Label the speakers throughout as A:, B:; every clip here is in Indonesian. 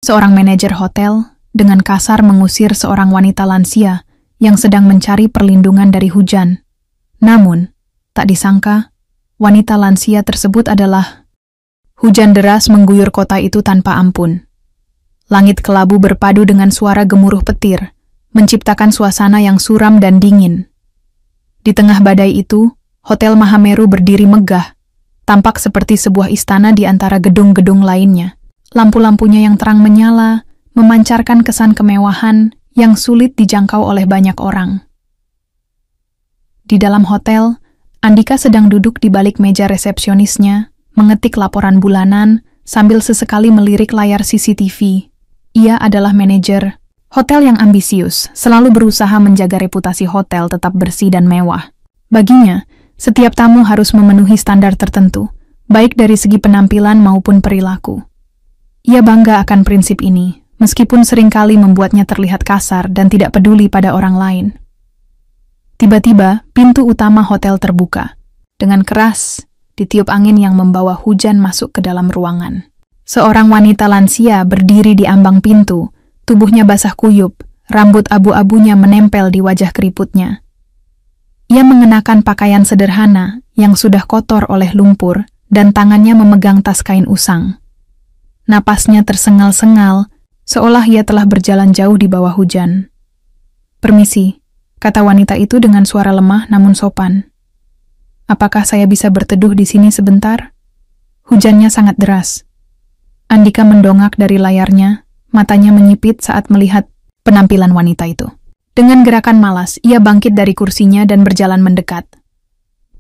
A: Seorang manajer hotel dengan kasar mengusir seorang wanita lansia yang sedang mencari perlindungan dari hujan. Namun, tak disangka, wanita lansia tersebut adalah... Hujan deras mengguyur kota itu tanpa ampun. Langit kelabu berpadu dengan suara gemuruh petir, menciptakan suasana yang suram dan dingin. Di tengah badai itu, Hotel Mahameru berdiri megah, tampak seperti sebuah istana di antara gedung-gedung lainnya. Lampu-lampunya yang terang menyala, memancarkan kesan kemewahan yang sulit dijangkau oleh banyak orang. Di dalam hotel, Andika sedang duduk di balik meja resepsionisnya, mengetik laporan bulanan sambil sesekali melirik layar CCTV. Ia adalah manajer hotel yang ambisius, selalu berusaha menjaga reputasi hotel tetap bersih dan mewah. Baginya, setiap tamu harus memenuhi standar tertentu, baik dari segi penampilan maupun perilaku. Ia bangga akan prinsip ini, meskipun seringkali membuatnya terlihat kasar dan tidak peduli pada orang lain. Tiba-tiba, pintu utama hotel terbuka. Dengan keras, ditiup angin yang membawa hujan masuk ke dalam ruangan. Seorang wanita lansia berdiri di ambang pintu, tubuhnya basah kuyup, rambut abu-abunya menempel di wajah keriputnya. Ia mengenakan pakaian sederhana yang sudah kotor oleh lumpur dan tangannya memegang tas kain usang. Napasnya tersengal-sengal, seolah ia telah berjalan jauh di bawah hujan. "Permisi," kata wanita itu dengan suara lemah namun sopan. "Apakah saya bisa berteduh di sini sebentar? Hujannya sangat deras." Andika mendongak dari layarnya, matanya menyipit saat melihat penampilan wanita itu. Dengan gerakan malas, ia bangkit dari kursinya dan berjalan mendekat.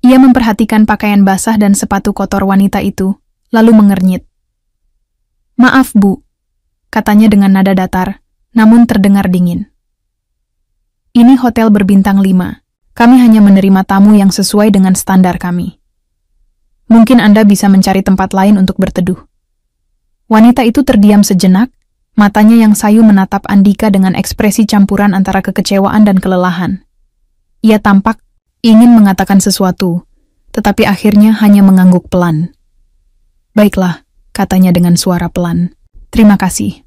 A: Ia memperhatikan pakaian basah dan sepatu kotor wanita itu, lalu mengernyit. "Maaf, Bu," katanya dengan nada datar, namun terdengar dingin. "Ini hotel berbintang 5. Kami hanya menerima tamu yang sesuai dengan standar kami. Mungkin Anda bisa mencari tempat lain untuk berteduh." Wanita itu terdiam sejenak, matanya yang sayu menatap Andika dengan ekspresi campuran antara kekecewaan dan kelelahan. Ia tampak ingin mengatakan sesuatu, tetapi akhirnya hanya mengangguk pelan. "Baiklah," katanya dengan suara pelan. "Terima kasih."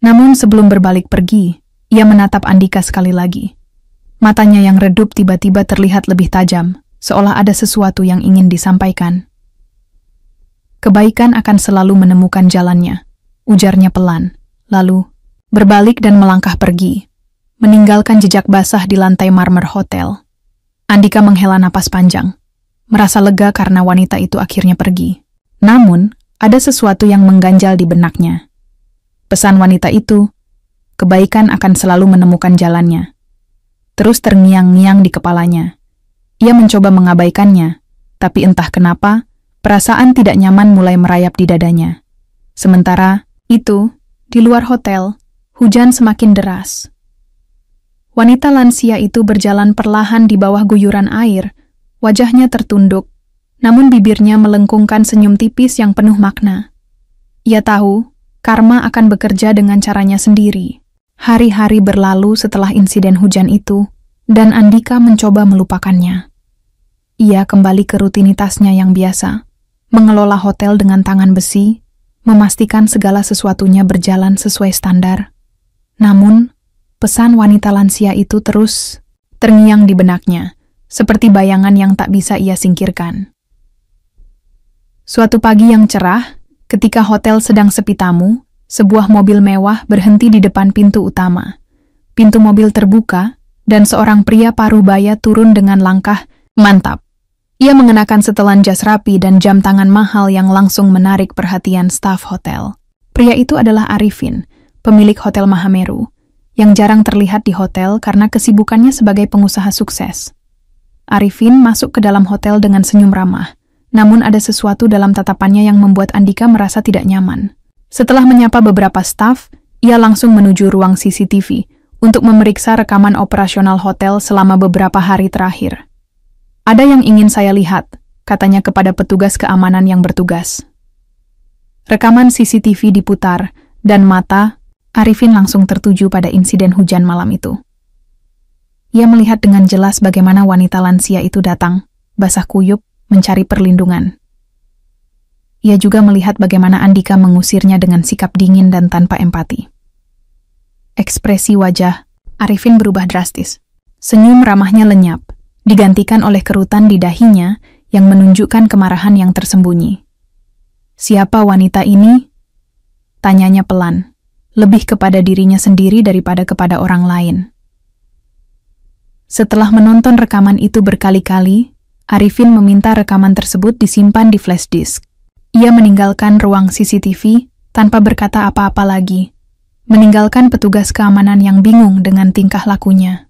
A: Namun sebelum berbalik pergi, ia menatap Andika sekali lagi. Matanya yang redup tiba-tiba terlihat lebih tajam, seolah ada sesuatu yang ingin disampaikan. "Kebaikan akan selalu menemukan jalannya," ujarnya pelan, lalu berbalik dan melangkah pergi, meninggalkan jejak basah di lantai marmer hotel. Andika menghela napas panjang, merasa lega karena wanita itu akhirnya pergi. Namun, ada sesuatu yang mengganjal di benaknya. Pesan wanita itu, kebaikan akan selalu menemukan jalannya, terus terngiang-ngiang di kepalanya. Ia mencoba mengabaikannya, tapi entah kenapa, perasaan tidak nyaman mulai merayap di dadanya. Sementara itu, di luar hotel, hujan semakin deras. Wanita lansia itu berjalan perlahan di bawah guyuran air, wajahnya tertunduk, namun bibirnya melengkungkan senyum tipis yang penuh makna. Ia tahu, karma akan bekerja dengan caranya sendiri. Hari-hari berlalu setelah insiden hujan itu, dan Andika mencoba melupakannya. Ia kembali ke rutinitasnya yang biasa, mengelola hotel dengan tangan besi, memastikan segala sesuatunya berjalan sesuai standar. Namun, pesan wanita lansia itu terus terngiang di benaknya, seperti bayangan yang tak bisa ia singkirkan. Suatu pagi yang cerah, ketika hotel sedang sepi tamu, sebuah mobil mewah berhenti di depan pintu utama. Pintu mobil terbuka, dan seorang pria parubaya turun dengan langkah mantap. Ia mengenakan setelan jas rapi dan jam tangan mahal yang langsung menarik perhatian staf hotel. Pria itu adalah Arifin, pemilik Hotel Mahameru, yang jarang terlihat di hotel karena kesibukannya sebagai pengusaha sukses. Arifin masuk ke dalam hotel dengan senyum ramah, namun ada sesuatu dalam tatapannya yang membuat Andika merasa tidak nyaman. Setelah menyapa beberapa staf, ia langsung menuju ruang CCTV untuk memeriksa rekaman operasional hotel selama beberapa hari terakhir. "Ada yang ingin saya lihat," katanya kepada petugas keamanan yang bertugas. Rekaman CCTV diputar, dan mata Arifin langsung tertuju pada insiden hujan malam itu. Ia melihat dengan jelas bagaimana wanita lansia itu datang, basah kuyup, mencari perlindungan. ia juga melihat bagaimana Andika mengusirnya dengan sikap dingin dan tanpa empati. Ekspresi wajah Arifin berubah drastis. Senyum ramahnya lenyap, digantikan oleh kerutan di dahinya yang menunjukkan kemarahan yang tersembunyi. "Siapa wanita ini?" tanyanya pelan, lebih kepada dirinya sendiri daripada kepada orang lain. Setelah menonton rekaman itu berkali-kali, Arifin meminta rekaman tersebut disimpan di flash disk. Ia meninggalkan ruang CCTV tanpa berkata apa-apa lagi, meninggalkan petugas keamanan yang bingung dengan tingkah lakunya.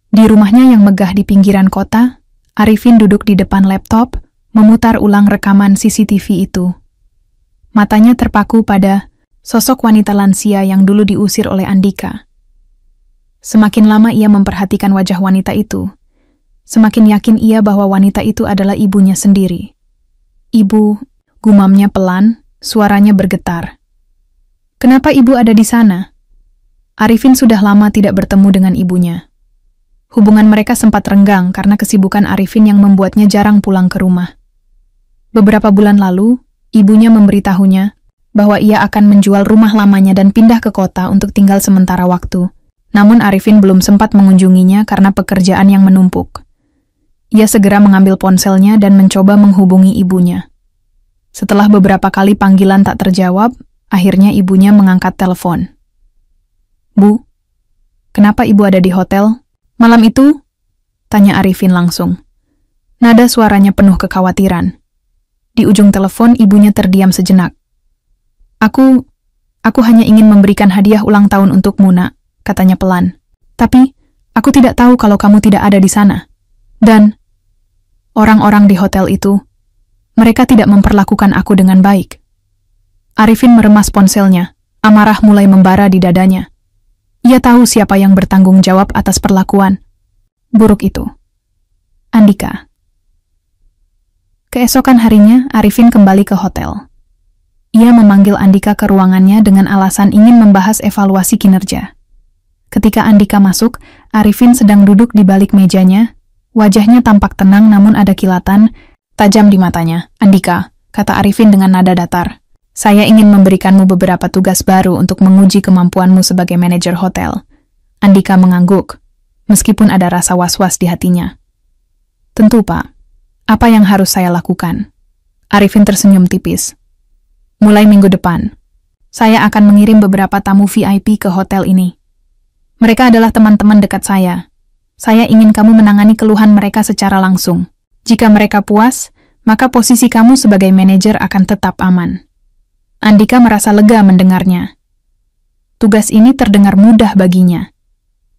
A: Di rumahnya yang megah di pinggiran kota, Arifin duduk di depan laptop, memutar ulang rekaman CCTV itu. Matanya terpaku pada sosok wanita lansia yang dulu diusir oleh Andika. Semakin lama ia memperhatikan wajah wanita itu, semakin yakin ia bahwa wanita itu adalah ibunya sendiri. "Ibu," gumamnya pelan, suaranya bergetar. "Kenapa ibu ada di sana?" Arifin sudah lama tidak bertemu dengan ibunya. Hubungan mereka sempat renggang karena kesibukan Arifin yang membuatnya jarang pulang ke rumah. Beberapa bulan lalu, ibunya memberitahunya bahwa ia akan menjual rumah lamanya dan pindah ke kota untuk tinggal sementara waktu. Namun Arifin belum sempat mengunjunginya karena pekerjaan yang menumpuk. Ia segera mengambil ponselnya dan mencoba menghubungi ibunya. Setelah beberapa kali panggilan tak terjawab, akhirnya ibunya mengangkat telepon. "Bu, kenapa ibu ada di hotel? Malam itu?" tanya Arifin langsung. Nada suaranya penuh kekhawatiran. Di ujung telepon ibunya terdiam sejenak. Aku hanya ingin memberikan hadiah ulang tahun untukmu, Nak," katanya pelan. "Tapi, aku tidak tahu kalau kamu tidak ada di sana. Dan orang-orang di hotel itu, mereka tidak memperlakukan aku dengan baik." Arifin meremas ponselnya, amarah mulai membara di dadanya. Ia tahu siapa yang bertanggung jawab atas perlakuan buruk itu. Andika. Keesokan harinya, Arifin kembali ke hotel. Ia memanggil Andika ke ruangannya dengan alasan ingin membahas evaluasi kinerja. Ketika Andika masuk, Arifin sedang duduk di balik mejanya. Wajahnya tampak tenang namun ada kilatan tajam di matanya. "Andika," kata Arifin dengan nada datar, "saya ingin memberikanmu beberapa tugas baru untuk menguji kemampuanmu sebagai manajer hotel." Andika mengangguk, meskipun ada rasa was-was di hatinya. "Tentu, Pak. Apa yang harus saya lakukan?" Arifin tersenyum tipis. "Mulai minggu depan, saya akan mengirim beberapa tamu VIP ke hotel ini. Mereka adalah teman-teman dekat saya. Saya ingin kamu menangani keluhan mereka secara langsung. Jika mereka puas, maka posisi kamu sebagai manajer akan tetap aman." Andika merasa lega mendengarnya. Tugas ini terdengar mudah baginya.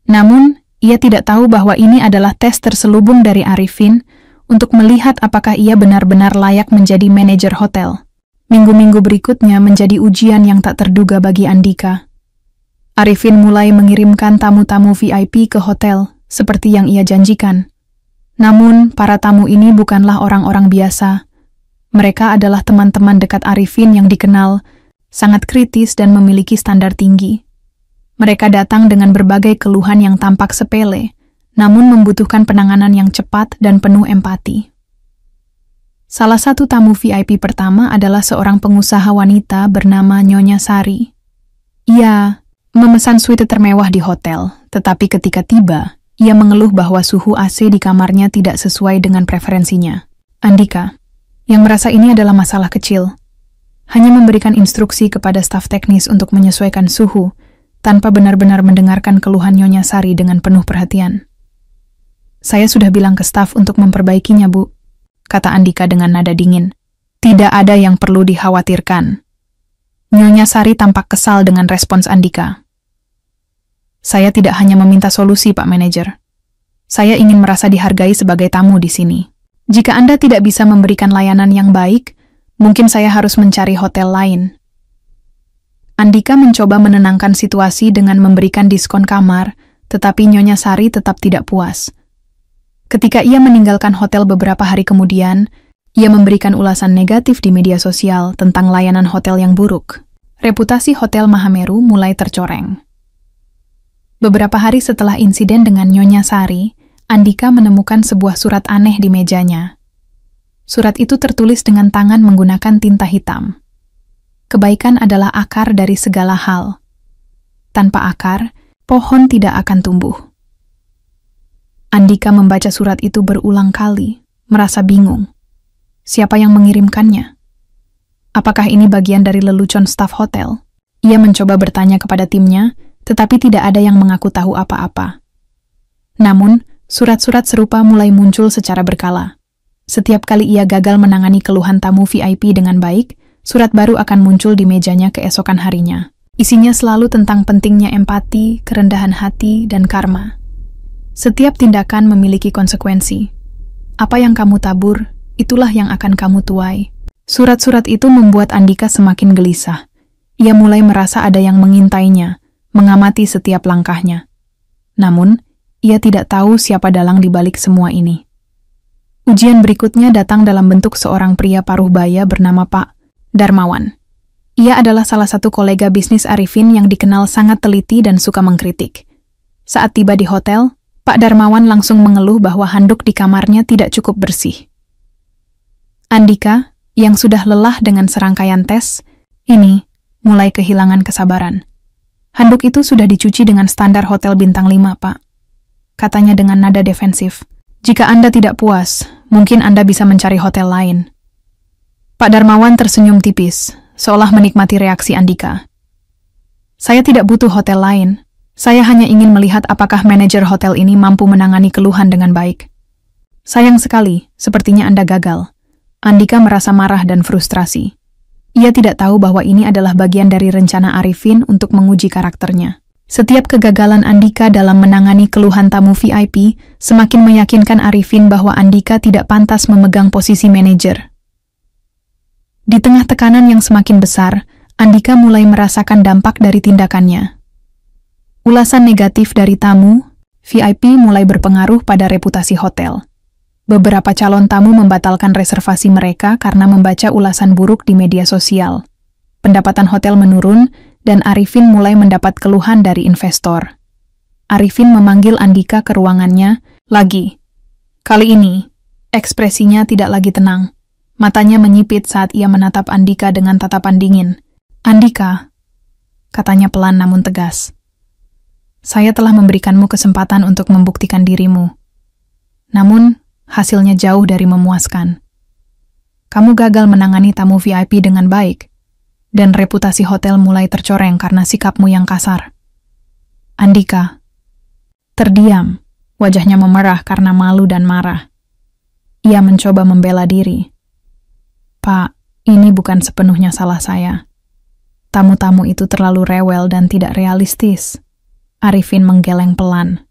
A: Namun, ia tidak tahu bahwa ini adalah tes terselubung dari Arifin untuk melihat apakah ia benar-benar layak menjadi manajer hotel. Minggu-minggu berikutnya menjadi ujian yang tak terduga bagi Andika. Arifin mulai mengirimkan tamu-tamu VIP ke hotel, seperti yang ia janjikan. Namun, para tamu ini bukanlah orang-orang biasa. Mereka adalah teman-teman dekat Arifin yang dikenal sangat kritis dan memiliki standar tinggi. Mereka datang dengan berbagai keluhan yang tampak sepele, namun membutuhkan penanganan yang cepat dan penuh empati. Salah satu tamu VIP pertama adalah seorang pengusaha wanita bernama Nyonya Sari. Ia memesan suite termewah di hotel, tetapi ketika tiba, ia mengeluh bahwa suhu AC di kamarnya tidak sesuai dengan preferensinya. Andika, yang merasa ini adalah masalah kecil, hanya memberikan instruksi kepada staf teknis untuk menyesuaikan suhu, tanpa benar-benar mendengarkan keluhan Nyonya Sari dengan penuh perhatian. "Saya sudah bilang ke staf untuk memperbaikinya, Bu," kata Andika dengan nada dingin. "Tidak ada yang perlu dikhawatirkan." Nyonya Sari tampak kesal dengan respons Andika. "Saya tidak hanya meminta solusi, Pak Manajer. Saya ingin merasa dihargai sebagai tamu di sini. Jika Anda tidak bisa memberikan layanan yang baik, mungkin saya harus mencari hotel lain." Andika mencoba menenangkan situasi dengan memberikan diskon kamar, tetapi Nyonya Sari tetap tidak puas. Ketika ia meninggalkan hotel beberapa hari kemudian, ia memberikan ulasan negatif di media sosial tentang layanan hotel yang buruk. Reputasi Hotel Mahameru mulai tercoreng. Beberapa hari setelah insiden dengan Nyonya Sari, Andika menemukan sebuah surat aneh di mejanya. Surat itu tertulis dengan tangan menggunakan tinta hitam. Kebaikan adalah akar dari segala hal. Tanpa akar, pohon tidak akan tumbuh. Andika membaca surat itu berulang kali, merasa bingung. Siapa yang mengirimkannya? Apakah ini bagian dari lelucon staf hotel? Ia mencoba bertanya kepada timnya, tetapi tidak ada yang mengaku tahu apa-apa. Namun, surat-surat serupa mulai muncul secara berkala. Setiap kali ia gagal menangani keluhan tamu VIP dengan baik, surat baru akan muncul di mejanya keesokan harinya. Isinya selalu tentang pentingnya empati, kerendahan hati, dan karma. Setiap tindakan memiliki konsekuensi. Apa yang kamu tabur, itulah yang akan kamu tuai. Surat-surat itu membuat Andika semakin gelisah. Ia mulai merasa ada yang mengintainya, mengamati setiap langkahnya. Namun, ia tidak tahu siapa dalang di balik semua ini. Ujian berikutnya datang dalam bentuk seorang pria paruh baya bernama Pak Darmawan. Ia adalah salah satu kolega bisnis Arifin yang dikenal sangat teliti dan suka mengkritik. Saat tiba di hotel, Pak Darmawan langsung mengeluh bahwa handuk di kamarnya tidak cukup bersih. Andika, yang sudah lelah dengan serangkaian tes, ini mulai kehilangan kesabaran. Handuk itu sudah dicuci dengan standar hotel bintang 5, Pak. Katanya dengan nada defensif. Jika Anda tidak puas, mungkin Anda bisa mencari hotel lain. Pak Darmawan tersenyum tipis, seolah menikmati reaksi Andika. Saya tidak butuh hotel lain. Saya hanya ingin melihat apakah manajer hotel ini mampu menangani keluhan dengan baik. Sayang sekali, sepertinya Anda gagal. Andika merasa marah dan frustrasi. Ia tidak tahu bahwa ini adalah bagian dari rencana Arifin untuk menguji karakternya. Setiap kegagalan Andika dalam menangani keluhan tamu VIP semakin meyakinkan Arifin bahwa Andika tidak pantas memegang posisi manajer. Di tengah tekanan yang semakin besar, Andika mulai merasakan dampak dari tindakannya. Ulasan negatif dari tamu VIP mulai berpengaruh pada reputasi hotel. Beberapa calon tamu membatalkan reservasi mereka karena membaca ulasan buruk di media sosial. Pendapatan hotel menurun, dan Arifin mulai mendapat keluhan dari investor. Arifin memanggil Andika ke ruangannya lagi. Kali ini, ekspresinya tidak lagi tenang. Matanya menyipit saat ia menatap Andika dengan tatapan dingin. Andika, katanya pelan namun tegas. Saya telah memberikanmu kesempatan untuk membuktikan dirimu. Namun, hasilnya jauh dari memuaskan. Kamu gagal menangani tamu VIP dengan baik. Dan reputasi hotel mulai tercoreng karena sikapmu yang kasar. Andika terdiam, wajahnya memerah karena malu dan marah. Ia mencoba membela diri. Pak, ini bukan sepenuhnya salah saya. Tamu-tamu itu terlalu rewel dan tidak realistis. Arifin menggeleng pelan.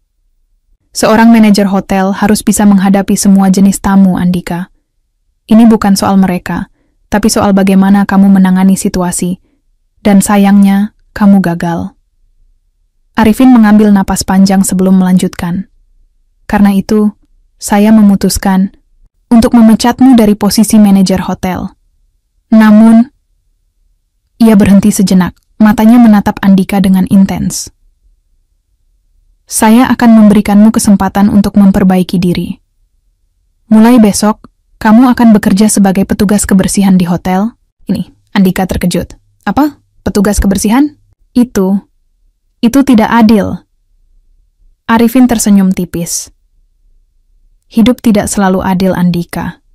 A: Seorang manajer hotel harus bisa menghadapi semua jenis tamu, Andika. Ini bukan soal mereka, tapi soal bagaimana kamu menangani situasi. Dan sayangnya, kamu gagal. Arifin mengambil napas panjang sebelum melanjutkan. Karena itu, saya memutuskan untuk memecatmu dari posisi manajer hotel. Namun, ia berhenti sejenak, matanya menatap Andika dengan intens. Saya akan memberikanmu kesempatan untuk memperbaiki diri. Mulai besok, kamu akan bekerja sebagai petugas kebersihan di hotel. Ini, Andika terkejut. Apa? Petugas kebersihan? Itu tidak adil. Arifin tersenyum tipis. Hidup tidak selalu adil, Andika.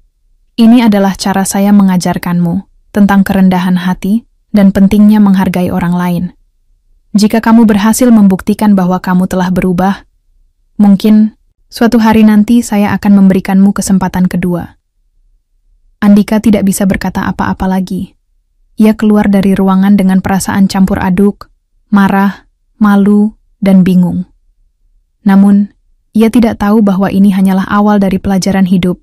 A: Ini adalah cara saya mengajarkanmu tentang kerendahan hati dan pentingnya menghargai orang lain. Jika kamu berhasil membuktikan bahwa kamu telah berubah, mungkin suatu hari nanti saya akan memberikanmu kesempatan kedua. Andika tidak bisa berkata apa-apa lagi. Ia keluar dari ruangan dengan perasaan campur aduk, marah, malu, dan bingung. Namun, ia tidak tahu bahwa ini hanyalah awal dari pelajaran hidup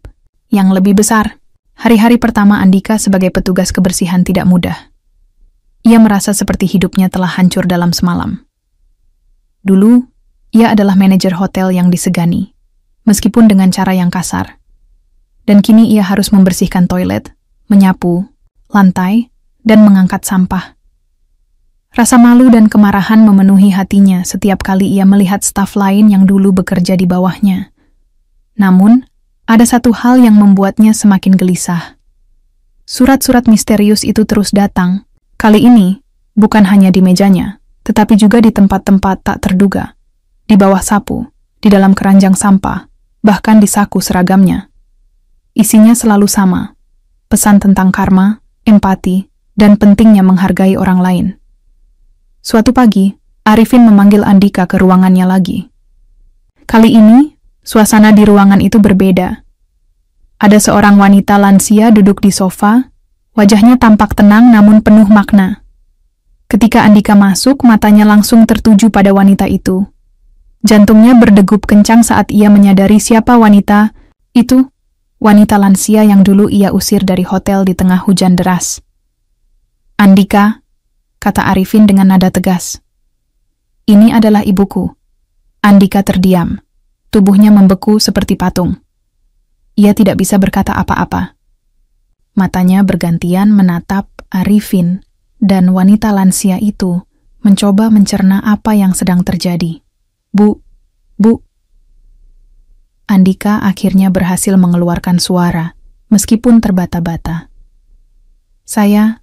A: yang lebih besar. Hari-hari pertama Andika sebagai petugas kebersihan tidak mudah. Ia merasa seperti hidupnya telah hancur dalam semalam. Dulu, ia adalah manajer hotel yang disegani, meskipun dengan cara yang kasar. Dan kini ia harus membersihkan toilet, menyapu, lantai, dan mengangkat sampah. Rasa malu dan kemarahan memenuhi hatinya setiap kali ia melihat staf lain yang dulu bekerja di bawahnya. Namun, ada satu hal yang membuatnya semakin gelisah. Surat-surat misterius itu terus datang, kali ini bukan hanya di mejanya, tetapi juga di tempat-tempat tak terduga, di bawah sapu, di dalam keranjang sampah, bahkan di saku seragamnya. Isinya selalu sama, pesan tentang karma, empati, dan pentingnya menghargai orang lain. Suatu pagi, Arifin memanggil Andika ke ruangannya lagi. Kali ini, suasana di ruangan itu berbeda. Ada seorang wanita lansia duduk di sofa, wajahnya tampak tenang namun penuh makna. Ketika Andika masuk, matanya langsung tertuju pada wanita itu. Jantungnya berdegup kencang saat ia menyadari siapa wanita itu, wanita lansia yang dulu ia usir dari hotel di tengah hujan deras. "Andika," kata Arifin dengan nada tegas. "Ini adalah ibuku." Andika terdiam. Tubuhnya membeku seperti patung. Ia tidak bisa berkata apa-apa. Matanya bergantian menatap Arifin, dan wanita lansia itu mencoba mencerna apa yang sedang terjadi. Bu. Andika akhirnya berhasil mengeluarkan suara, meskipun terbata-bata. Saya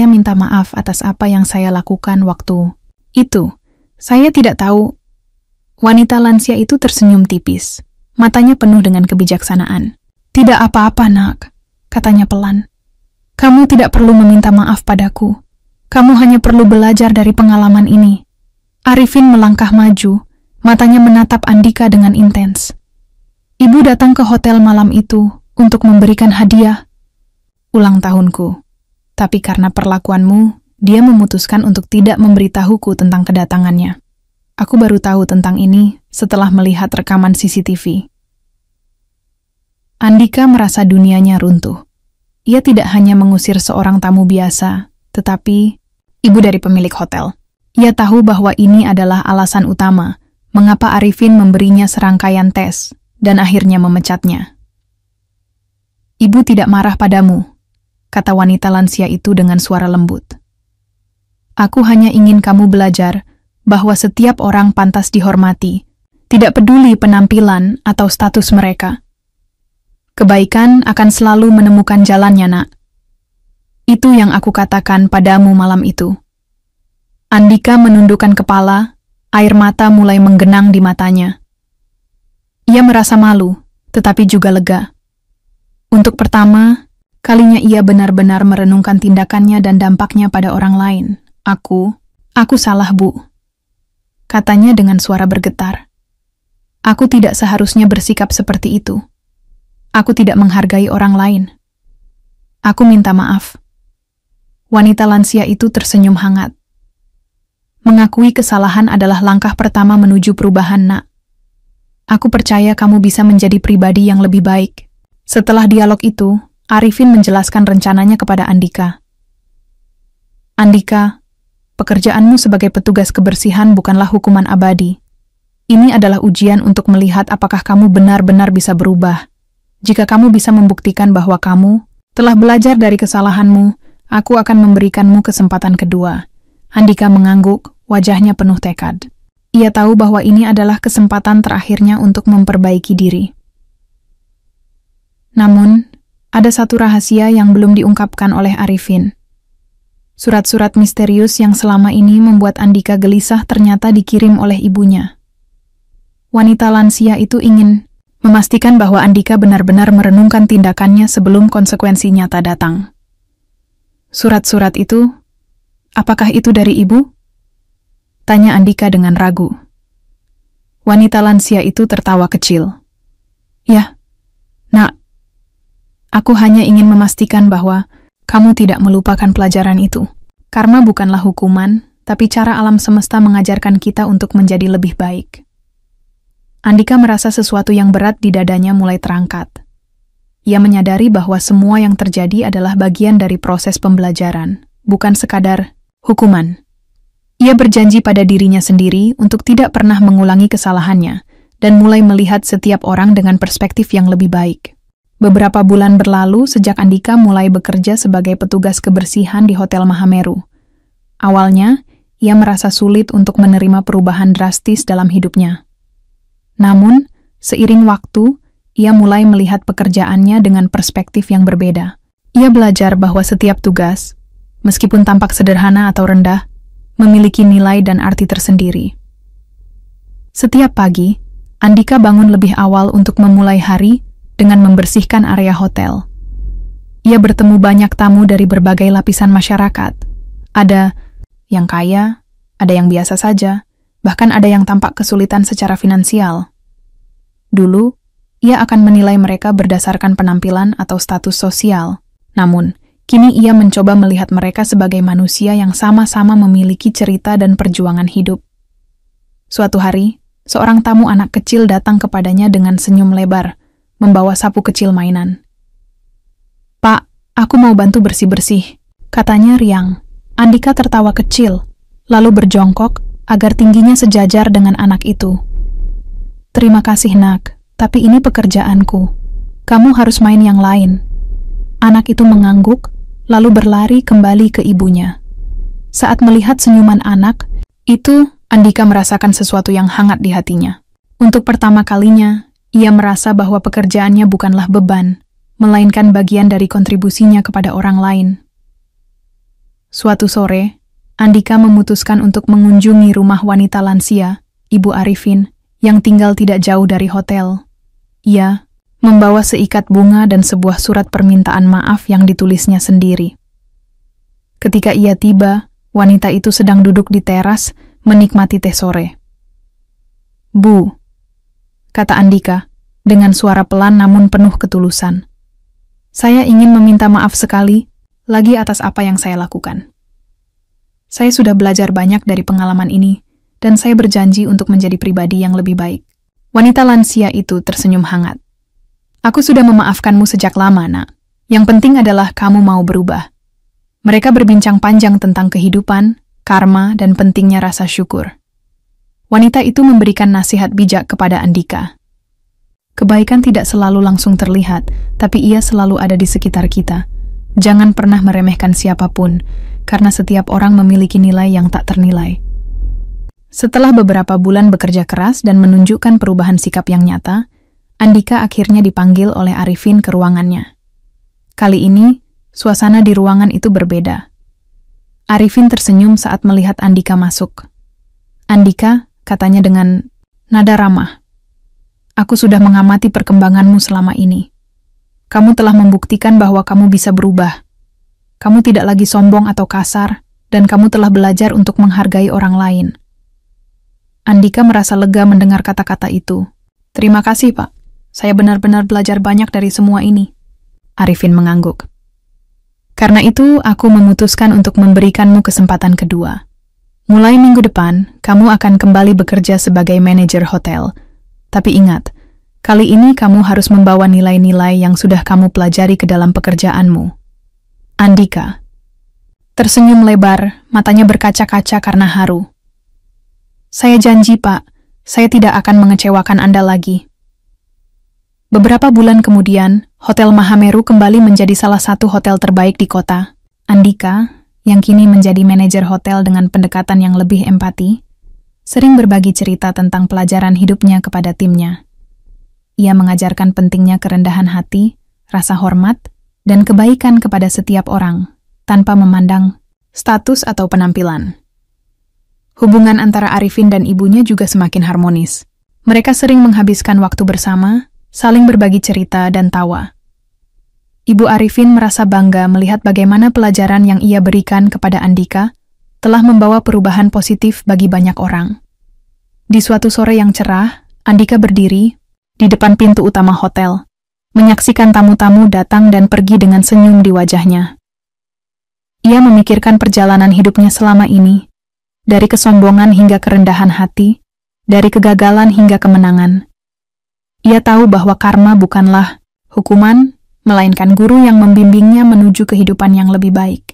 A: minta maaf atas apa yang saya lakukan waktu itu. Saya tidak tahu." Wanita lansia itu tersenyum tipis. Matanya penuh dengan kebijaksanaan. "Tidak apa-apa, Nak," katanya pelan. "Kamu tidak perlu meminta maaf padaku. Kamu hanya perlu belajar dari pengalaman ini." Arifin melangkah maju, matanya menatap Andika dengan intens. "Ibu datang ke hotel malam itu untuk memberikan hadiah ulang tahunku. Tapi karena perlakuanmu, dia memutuskan untuk tidak memberitahuku tentang kedatangannya. Aku baru tahu tentang ini setelah melihat rekaman CCTV." Andika merasa dunianya runtuh. Ia tidak hanya mengusir seorang tamu biasa, tetapi ibu dari pemilik hotel. Ia tahu bahwa ini adalah alasan utama mengapa Arifin memberinya serangkaian tes dan akhirnya memecatnya. "Ibu tidak marah padamu," kata wanita lansia itu dengan suara lembut. "Aku hanya ingin kamu belajar bahwa setiap orang pantas dihormati, tidak peduli penampilan atau status mereka. Kebaikan akan selalu menemukan jalannya, Nak. Itu yang aku katakan padamu malam itu." Andika menundukkan kepala, air mata mulai menggenang di matanya. Ia merasa malu, tetapi juga lega. Untuk pertama kalinya ia benar-benar merenungkan tindakannya dan dampaknya pada orang lain. Aku salah, Bu," katanya dengan suara bergetar. "Aku tidak seharusnya bersikap seperti itu. Aku tidak menghargai orang lain. Aku minta maaf." Wanita lansia itu tersenyum hangat. "Mengakui kesalahan adalah langkah pertama menuju perubahan, Nak. Aku percaya kamu bisa menjadi pribadi yang lebih baik." Setelah dialog itu, Arifin menjelaskan rencananya kepada Andika. "Andika, pekerjaanmu sebagai petugas kebersihan bukanlah hukuman abadi. Ini adalah ujian untuk melihat apakah kamu benar-benar bisa berubah. Jika kamu bisa membuktikan bahwa kamu telah belajar dari kesalahanmu, aku akan memberikanmu kesempatan kedua." Andika mengangguk, wajahnya penuh tekad. Ia tahu bahwa ini adalah kesempatan terakhirnya untuk memperbaiki diri. Namun, ada satu rahasia yang belum diungkapkan oleh Arifin. Surat-surat misterius yang selama ini membuat Andika gelisah ternyata dikirim oleh ibunya. Wanita lansia itu ingin memastikan bahwa Andika benar-benar merenungkan tindakannya sebelum konsekuensi nyata datang. "Surat-surat itu, apakah itu dari ibu?" tanya Andika dengan ragu. Wanita lansia itu tertawa kecil. "Ya, Nak, aku hanya ingin memastikan bahwa kamu tidak melupakan pelajaran itu. Karma bukanlah hukuman, tapi cara alam semesta mengajarkan kita untuk menjadi lebih baik." Andika merasa sesuatu yang berat di dadanya mulai terangkat. Ia menyadari bahwa semua yang terjadi adalah bagian dari proses pembelajaran, bukan sekadar hukuman. Ia berjanji pada dirinya sendiri untuk tidak pernah mengulangi kesalahannya dan mulai melihat setiap orang dengan perspektif yang lebih baik. Beberapa bulan berlalu sejak Andika mulai bekerja sebagai petugas kebersihan di Hotel Mahameru. Awalnya, ia merasa sulit untuk menerima perubahan drastis dalam hidupnya. Namun, seiring waktu, ia mulai melihat pekerjaannya dengan perspektif yang berbeda. Ia belajar bahwa setiap tugas, meskipun tampak sederhana atau rendah, memiliki nilai dan arti tersendiri. Setiap pagi, Andika bangun lebih awal untuk memulai hari dengan membersihkan area hotel. Ia bertemu banyak tamu dari berbagai lapisan masyarakat. Ada yang kaya, ada yang biasa saja, bahkan ada yang tampak kesulitan secara finansial. Dulu, ia akan menilai mereka berdasarkan penampilan atau status sosial. Namun, kini ia mencoba melihat mereka sebagai manusia yang sama-sama memiliki cerita dan perjuangan hidup. Suatu hari, seorang tamu anak kecil datang kepadanya dengan senyum lebar, membawa sapu kecil mainan. "Pak, aku mau bantu bersih-bersih," katanya riang. Andika tertawa kecil, lalu berjongkok agar tingginya sejajar dengan anak itu. "Terima kasih, Nak, tapi ini pekerjaanku. Kamu harus main yang lain." Anak itu mengangguk, lalu berlari kembali ke ibunya. Saat melihat senyuman anak, itu Andika merasakan sesuatu yang hangat di hatinya. Untuk pertama kalinya, ia merasa bahwa pekerjaannya bukanlah beban, melainkan bagian dari kontribusinya kepada orang lain. Suatu sore, Andika memutuskan untuk mengunjungi rumah wanita lansia, Ibu Arifin, yang tinggal tidak jauh dari hotel. Ia membawa seikat bunga dan sebuah surat permintaan maaf yang ditulisnya sendiri. Ketika ia tiba, wanita itu sedang duduk di teras menikmati teh sore. "Bu," kata Andika, dengan suara pelan namun penuh ketulusan. "Saya ingin meminta maaf sekali lagi atas apa yang saya lakukan. Saya sudah belajar banyak dari pengalaman ini, dan saya berjanji untuk menjadi pribadi yang lebih baik." Wanita lansia itu tersenyum hangat. "Aku sudah memaafkanmu sejak lama, Nak. Yang penting adalah kamu mau berubah." Mereka berbincang panjang tentang kehidupan, karma, dan pentingnya rasa syukur. Wanita itu memberikan nasihat bijak kepada Andika. "Kebaikan tidak selalu langsung terlihat, tapi ia selalu ada di sekitar kita. Jangan pernah meremehkan siapapun, karena setiap orang memiliki nilai yang tak ternilai." Setelah beberapa bulan bekerja keras dan menunjukkan perubahan sikap yang nyata, Andika akhirnya dipanggil oleh Arifin ke ruangannya. Kali ini, suasana di ruangan itu berbeda. Arifin tersenyum saat melihat Andika masuk. "Andika," katanya dengan nada ramah, "aku sudah mengamati perkembanganmu selama ini. Kamu telah membuktikan bahwa kamu bisa berubah. Kamu tidak lagi sombong atau kasar, dan kamu telah belajar untuk menghargai orang lain." Andika merasa lega mendengar kata-kata itu. "Terima kasih, Pak. Saya benar-benar belajar banyak dari semua ini." Arifin mengangguk. "Karena itu, aku memutuskan untuk memberikanmu kesempatan kedua. Mulai minggu depan, kamu akan kembali bekerja sebagai manajer hotel. Tapi ingat, kali ini kamu harus membawa nilai-nilai yang sudah kamu pelajari ke dalam pekerjaanmu." Andika tersenyum lebar, matanya berkaca-kaca karena haru. "Saya janji, Pak, saya tidak akan mengecewakan Anda lagi." Beberapa bulan kemudian, Hotel Mahameru kembali menjadi salah satu hotel terbaik di kota. Andika, yang kini menjadi manajer hotel dengan pendekatan yang lebih empati, sering berbagi cerita tentang pelajaran hidupnya kepada timnya. Ia mengajarkan pentingnya kerendahan hati, rasa hormat, dan kebaikan kepada setiap orang, tanpa memandang status atau penampilan. Hubungan antara Arifin dan ibunya juga semakin harmonis. Mereka sering menghabiskan waktu bersama, saling berbagi cerita dan tawa. Ibu Arifin merasa bangga melihat bagaimana pelajaran yang ia berikan kepada Andika telah membawa perubahan positif bagi banyak orang. Di suatu sore yang cerah, Andika berdiri di depan pintu utama hotel, menyaksikan tamu-tamu datang dan pergi dengan senyum di wajahnya. Ia memikirkan perjalanan hidupnya selama ini, dari kesombongan hingga kerendahan hati, dari kegagalan hingga kemenangan. Ia tahu bahwa karma bukanlah hukuman, melainkan guru yang membimbingnya menuju kehidupan yang lebih baik.